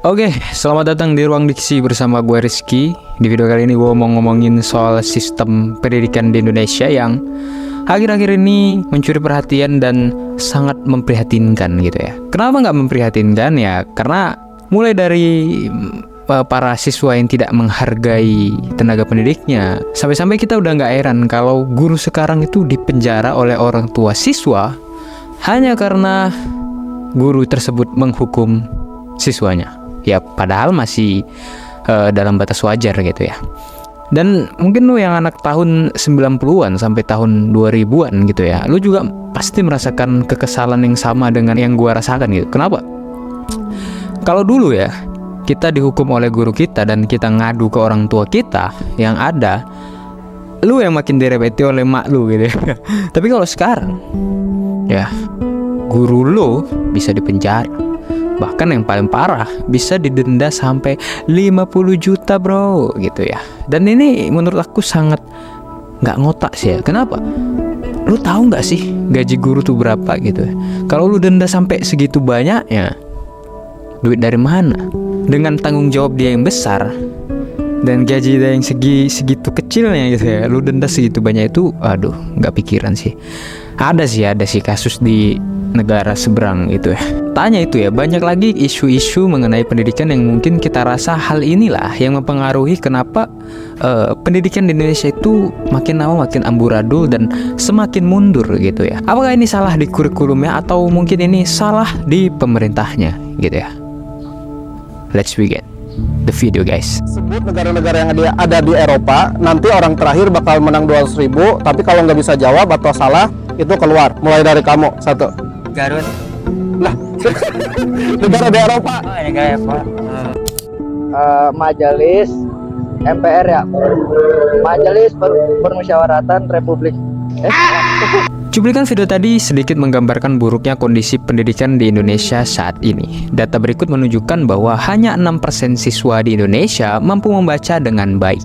Oke, selamat datang di Ruang Diksi bersama gue Rizky. Di video kali ini gue mau ngomongin soal sistem pendidikan di Indonesia yang akhir-akhir ini mencuri perhatian dan sangat memprihatinkan gitu ya. Kenapa nggak memprihatinkan ya? Karena mulai dari para siswa yang tidak menghargai tenaga pendidiknya, sampai-sampai kita udah nggak heran kalau guru sekarang itu dipenjara oleh orang tua siswa hanya karena guru tersebut menghukum siswanya. Ya padahal masih dalam batas wajar gitu ya. Dan mungkin lu yang anak tahun 90-an sampai tahun 2000-an gitu ya, lu juga pasti merasakan kekesalan yang sama dengan yang gua rasakan gitu. Kenapa? Kalau dulu ya, kita dihukum oleh guru kita dan kita ngadu ke orang tua kita, yang ada lu yang makin direpeti oleh mak lu gitu ya. Tapi kalau sekarang ya, guru lu bisa dipenjara. Bahkan yang paling parah bisa didenda sampai 50 juta bro gitu ya. Dan ini menurut aku sangat nggak ngotak sih ya. Kenapa? Lu tahu nggak sih gaji guru tuh berapa gitu ya? Kalau lu denda sampai segitu banyaknya, duit dari mana? Dengan tanggung jawab dia yang besar dan gaji dia yang segitu kecilnya gitu ya, lu denda segitu banyak itu, aduh nggak pikiran sih. Ada sih kasus di negara seberang itu ya. Tanya itu ya, banyak lagi isu-isu mengenai pendidikan yang mungkin kita rasa hal inilah yang mempengaruhi kenapa pendidikan di Indonesia itu makin lama makin amburadul dan semakin mundur gitu ya. Apakah ini salah di kurikulumnya atau mungkin ini salah di pemerintahnya gitu ya? Let's begin the video guys. Sebut negara-negara yang ada di Eropa, nanti orang terakhir bakal menang 200.000, tapi kalau nggak bisa jawab atau salah itu keluar. Mulai dari kamu satu. Garut. Lah, negara di Eropa. Oh, ini kayak apa? Majelis MPR ya, Majelis Permusyawaratan Republik. Cuplikan video tadi sedikit menggambarkan buruknya kondisi pendidikan di Indonesia saat ini. Data berikut menunjukkan bahwa hanya 6% siswa di Indonesia mampu membaca dengan baik.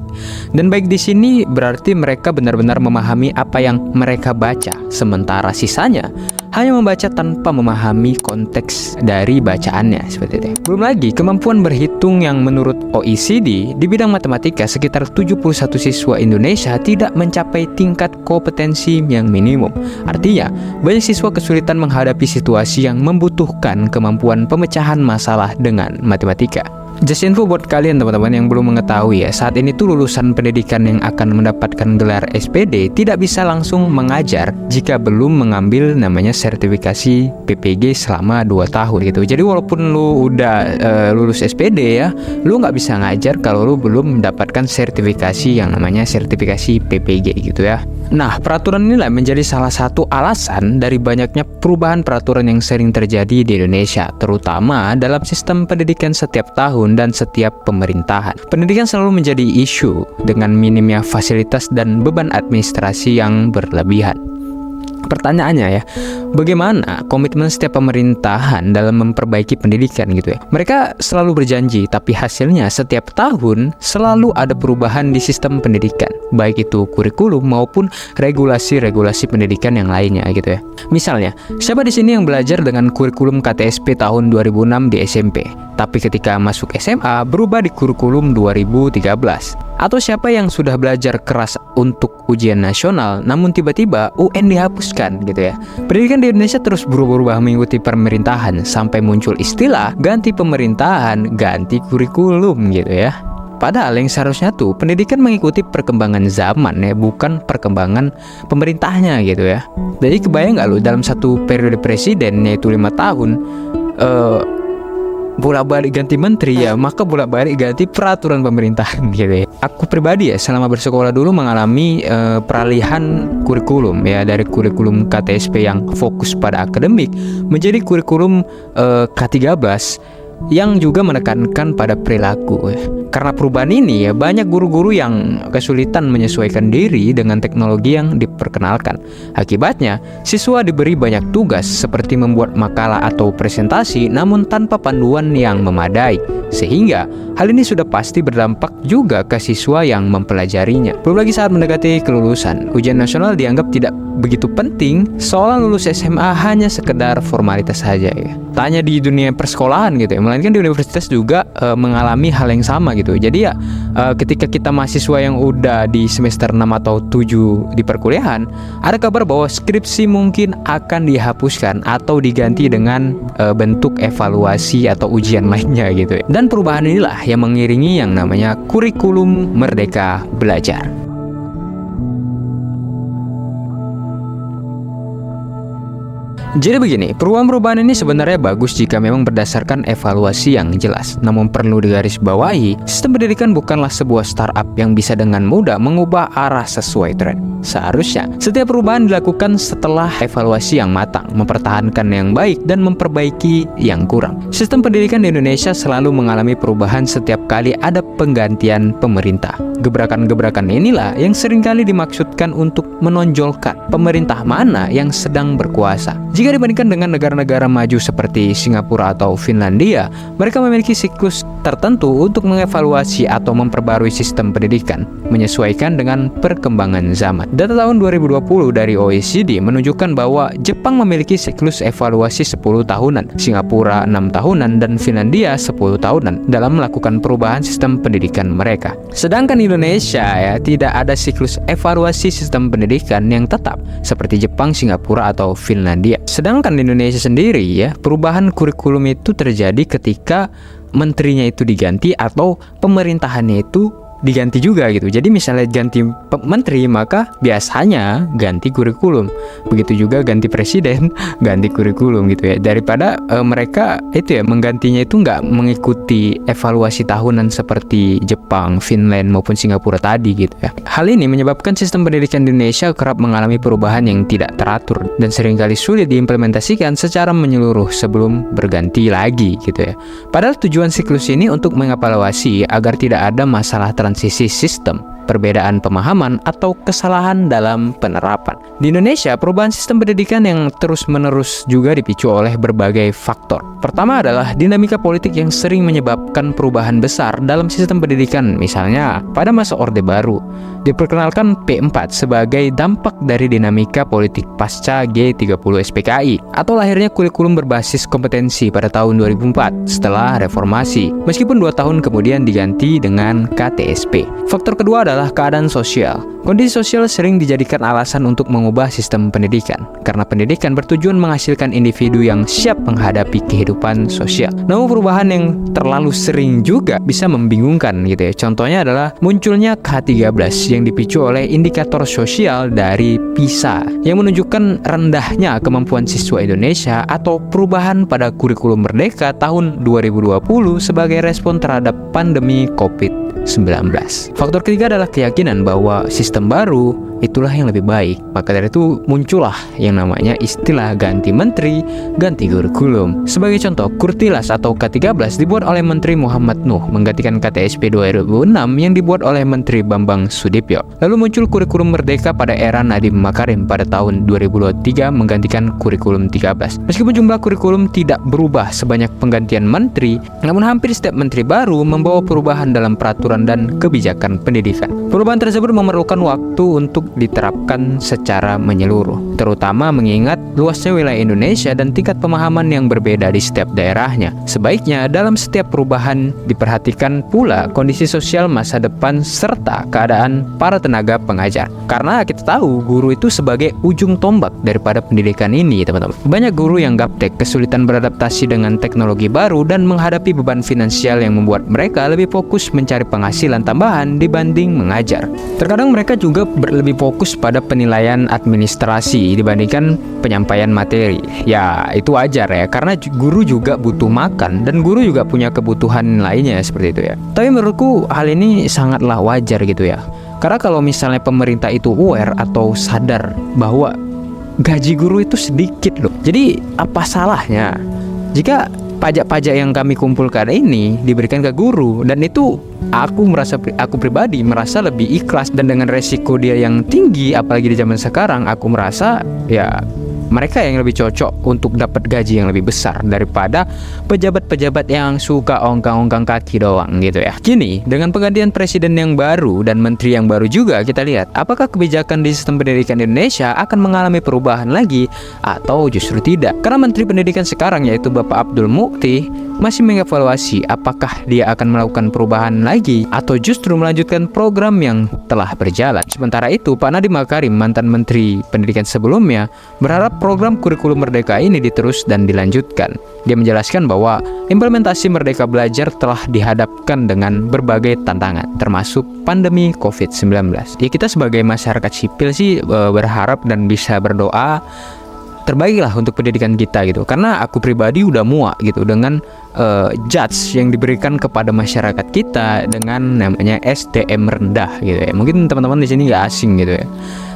Dan baik di sini berarti mereka benar-benar memahami apa yang mereka baca, sementara sisanya hanya membaca tanpa memahami konteks dari bacaannya seperti itu. Belum lagi kemampuan berhitung yang menurut OECD di bidang matematika sekitar 71 siswa Indonesia tidak mencapai tingkat kompetensi yang minimum. Artinya, banyak siswa kesulitan menghadapi situasi yang membutuhkan kemampuan pemecahan masalah dengan matematika. Just info buat kalian teman-teman yang belum mengetahui ya, saat ini tuh lulusan pendidikan yang akan mendapatkan gelar SPD tidak bisa langsung mengajar jika belum mengambil namanya sertifikasi PPG selama 2 tahun gitu. Jadi walaupun lu udah lulus SPD ya, lu nggak bisa ngajar kalau lu belum mendapatkan sertifikasi yang namanya sertifikasi PPG gitu ya. Nah, peraturan inilah menjadi salah satu alasan dari banyaknya perubahan peraturan yang sering terjadi di Indonesia, terutama dalam sistem pendidikan setiap tahun dan setiap pemerintahan. Pendidikan selalu menjadi isu dengan minimnya fasilitas dan beban administrasi yang berlebihan. Pertanyaannya ya, bagaimana komitmen setiap pemerintahan dalam memperbaiki pendidikan gitu ya? Mereka selalu berjanji, tapi hasilnya setiap tahun selalu ada perubahan di sistem pendidikan, baik itu kurikulum maupun regulasi-regulasi pendidikan yang lainnya gitu ya. Misalnya, siapa di sini yang belajar dengan kurikulum KTSP tahun 2006 di SMP, tapi ketika masuk SMA berubah di kurikulum 2013? Atau siapa yang sudah belajar keras untuk ujian nasional namun tiba-tiba UN dihapuskan gitu ya. Pendidikan di Indonesia terus berubah-ubah mengikuti pemerintahan sampai muncul istilah ganti pemerintahan, ganti kurikulum gitu ya. Padahal yang seharusnya tuh pendidikan mengikuti perkembangan zaman ya, bukan perkembangan pemerintahnya gitu ya. Jadi kebayang gak lu dalam satu periode presiden yaitu 5 tahun bolak-balik ganti menteri ya, maka bolak-balik ganti peraturan pemerintahan gitu ya. Aku pribadi ya selama bersekolah dulu mengalami peralihan kurikulum ya, dari kurikulum KTSP yang fokus pada akademik menjadi kurikulum K13 yang juga menekankan pada perilaku. Karena perubahan ini ya, banyak guru-guru yang kesulitan menyesuaikan diri dengan teknologi yang diperkenalkan. Akibatnya, siswa diberi banyak tugas seperti membuat makalah atau presentasi namun tanpa panduan yang memadai. Sehingga hal ini sudah pasti berdampak juga ke siswa yang mempelajarinya. Belum lagi saat mendekati kelulusan, ujian nasional dianggap tidak begitu penting, seolah lulus SMA hanya sekedar formalitas saja ya. tanya di dunia persekolahan gitu ya, melainkan di universitas juga mengalami hal yang sama gitu. Jadi ya ketika kita mahasiswa yang udah di semester 6 atau 7 di perkuliahan, ada kabar bahwa skripsi mungkin akan dihapuskan atau diganti dengan bentuk evaluasi atau ujian lainnya gitu ya. Dan perubahan inilah yang mengiringi yang namanya kurikulum Merdeka Belajar. Jadi begini, perubahan-perubahan ini sebenarnya bagus jika memang berdasarkan evaluasi yang jelas. Namun perlu digarisbawahi, sistem pendidikan bukanlah sebuah startup yang bisa dengan mudah mengubah arah sesuai tren. Seharusnya, setiap perubahan dilakukan setelah evaluasi yang matang, mempertahankan yang baik dan memperbaiki yang kurang. Sistem pendidikan di Indonesia selalu mengalami perubahan setiap kali ada penggantian pemerintah. Gebrakan-gebrakan inilah yang seringkali dimaksudkan untuk menonjolkan pemerintah mana yang sedang berkuasa. Jika dibandingkan dengan negara-negara maju seperti Singapura atau Finlandia, mereka memiliki siklus tertentu untuk mengevaluasi atau memperbarui sistem pendidikan, menyesuaikan dengan perkembangan zaman. Data tahun 2020 dari OECD menunjukkan bahwa Jepang memiliki siklus evaluasi 10 tahunan, Singapura 6 tahunan, dan Finlandia 10 tahunan dalam melakukan perubahan sistem pendidikan mereka. Sedangkan Indonesia ya tidak ada siklus evaluasi sistem pendidikan yang tetap seperti Jepang, Singapura, atau Finlandia. Sedangkan di Indonesia sendiri ya, perubahan kurikulum itu terjadi ketika menterinya itu diganti atau pemerintahannya itu diganti juga gitu. Jadi misalnya ganti menteri, maka biasanya ganti kurikulum. Begitu juga ganti presiden, ganti kurikulum gitu ya. Daripada mereka itu ya menggantinya itu nggak mengikuti evaluasi tahunan seperti Jepang, Finland maupun Singapura tadi gitu ya. Hal ini menyebabkan sistem pendidikan di Indonesia kerap mengalami perubahan yang tidak teratur dan seringkali sulit diimplementasikan secara menyeluruh sebelum berganti lagi gitu ya. Padahal tujuan siklus ini untuk mengevaluasi agar tidak ada masalah transisi sistem, perbedaan pemahaman, atau kesalahan dalam penerapan. Di Indonesia, perubahan sistem pendidikan yang terus-menerus juga dipicu oleh berbagai faktor. Pertama adalah dinamika politik yang sering menyebabkan perubahan besar dalam sistem pendidikan. Misalnya, pada masa Orde Baru, diperkenalkan P4 sebagai dampak dari dinamika politik pasca G30 SPKI, atau lahirnya kurikulum berbasis kompetensi pada tahun 2004 setelah reformasi, meskipun 2 tahun kemudian diganti dengan KTSP. Faktor kedua adalah keadaan sosial. Kondisi sosial sering dijadikan alasan untuk mengubah sistem pendidikan, karena pendidikan bertujuan menghasilkan individu yang siap menghadapi kehidupan sosial. Namun perubahan yang terlalu sering juga bisa membingungkan gitu ya. Contohnya adalah munculnya K13 yang dipicu oleh indikator sosial dari PISA yang menunjukkan rendahnya kemampuan siswa Indonesia, atau perubahan pada kurikulum Merdeka tahun 2020 sebagai respon terhadap pandemi COVID-19. Faktor ketiga adalah keyakinan bahwa sistem baru itulah yang lebih baik. Maka dari itu muncullah yang namanya istilah ganti menteri, ganti kurikulum. Sebagai contoh, Kurtilas atau K13 dibuat oleh Menteri Muhammad Nuh menggantikan KTSP 2006 yang dibuat oleh Menteri Bambang Sudipyo. Lalu muncul kurikulum Merdeka pada era Nadiem Makarim pada tahun 2023 menggantikan kurikulum 13. Meskipun jumlah kurikulum tidak berubah sebanyak penggantian menteri, namun hampir setiap menteri baru membawa perubahan dalam peraturan dan kebijakan pendidikan. Perubahan tersebut memerlukan waktu untuk diterapkan secara menyeluruh, terutama mengingat luasnya wilayah Indonesia dan tingkat pemahaman yang berbeda di setiap daerahnya. Sebaiknya dalam setiap perubahan diperhatikan pula kondisi sosial masa depan serta keadaan para tenaga pengajar. Karena kita tahu guru itu sebagai ujung tombak daripada pendidikan ini, teman-teman. Banyak guru yang gaptek, kesulitan beradaptasi dengan teknologi baru dan menghadapi beban finansial yang membuat mereka lebih fokus mencari penghasilan tambahan dibanding mengajar. Terkadang mereka juga lebih fokus pada penilaian administrasi dibandingkan penyampaian materi. Ya, itu wajar ya, karena guru juga butuh makan dan guru juga punya kebutuhan lainnya seperti itu ya. Tapi menurutku hal ini sangatlah wajar gitu ya. Karena kalau misalnya pemerintah itu aware atau sadar bahwa gaji guru itu sedikit loh. Jadi apa salahnya jika pajak-pajak yang kami kumpulkan ini diberikan ke guru, dan itu aku pribadi merasa lebih ikhlas, dan dengan resiko dia yang tinggi apalagi di zaman sekarang, aku merasa ya mereka yang lebih cocok untuk dapat gaji yang lebih besar daripada pejabat-pejabat yang suka ongkang-ongkang kaki doang gitu ya. Kini dengan penggantian presiden yang baru dan menteri yang baru juga, kita lihat apakah kebijakan di sistem pendidikan Indonesia akan mengalami perubahan lagi atau justru tidak. Karena menteri pendidikan sekarang yaitu Bapak Abdul Mukti masih mengevaluasi apakah dia akan melakukan perubahan lagi atau justru melanjutkan program yang telah berjalan. Sementara itu Pak Nadiem Makarim, mantan menteri pendidikan sebelumnya, berharap program kurikulum Merdeka ini diterus dan dilanjutkan. Dia menjelaskan bahwa implementasi Merdeka Belajar telah dihadapkan dengan berbagai tantangan, termasuk pandemi COVID-19. Ya, kita sebagai masyarakat sipil sih berharap dan bisa berdoa terbaik lah untuk pendidikan kita gitu. Karena aku pribadi udah muak gitu dengan judge yang diberikan kepada masyarakat kita dengan namanya SDM rendah gitu ya. Mungkin teman-teman di sini nggak asing gitu ya.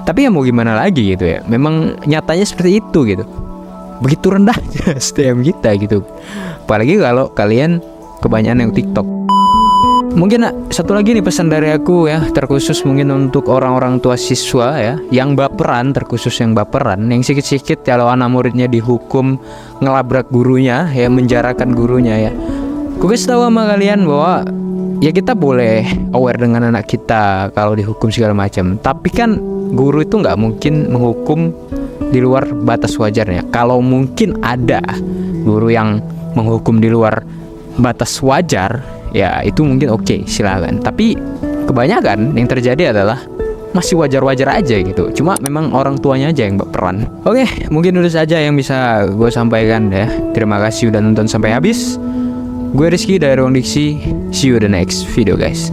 Tapi ya mau gimana lagi gitu ya. Memang nyatanya seperti itu gitu. Begitu rendah SDM kita gitu. Apalagi kalau kalian kebanyakan yang TikTok. Mungkin satu lagi nih pesan dari aku ya, terkhusus mungkin untuk orang-orang tua siswa ya, yang baperan, terkhusus yang baperan, yang sikit-sikit kalau anak muridnya dihukum ngelabrak gurunya ya, menjarakan gurunya ya. Aku kasih tahu sama kalian bahwa ya kita boleh aware dengan anak kita kalau dihukum segala macam, tapi kan guru itu nggak mungkin menghukum di luar batas wajarnya. Kalau mungkin ada guru yang menghukum di luar batas wajar, ya itu mungkin oke, silakan. Tapi kebanyakan yang terjadi adalah masih wajar-wajar aja gitu. Cuma memang orang tuanya aja yang berperan. Oke, mungkin itu saja yang bisa gue sampaikan ya. Terima kasih udah nonton sampai habis. Gue Rizky dari Ruang Diksi. See you the next video guys.